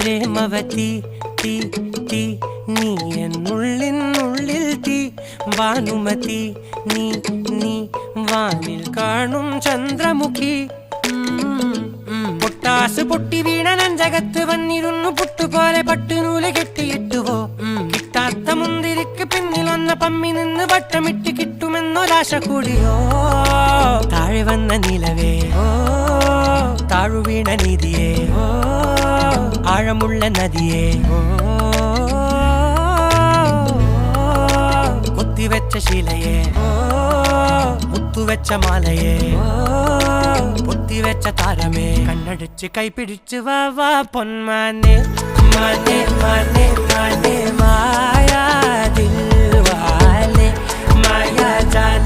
പ്രേമവതി തീ തീ നീ എന്നുള്ളിൽ തീ ഭാനുമതി നീ നീ വാനിൽ കാണും ചന്ദ്രമുഖി പൊട്ടാസ് പൊട്ടി വീണ നെഞ്ചകത്ത് വന്നിരുന്നു പുട്ടുപോലെ പട്ടുനൂല് കെട്ടിയിട്ടുവോ കിട്ടാത്ത മുന്തിരിക്ക് പിന്നിൽ വന്ന പമ്മി നിന്ന് വട്ടമിട്ട് കിട്ടുമെന്നൊരാശ കൂടിയോ താഴെ വന്ന നിലവേ താഴു വീണ നിധിയേ ആഴമുള്ള നദിയേ കൊത്തിവെച്ച ശിലയേ മുത്തുവെച്ച മാലയേ പൊത്തിവെച്ച താരമേ കണ്ണടിച്ച് കൈപിടിച്ച് വാ വാ പൊന്മാനെ മാനെ മാനെ മാനെ മായാ ദിൽവാലെ മായാ ജാല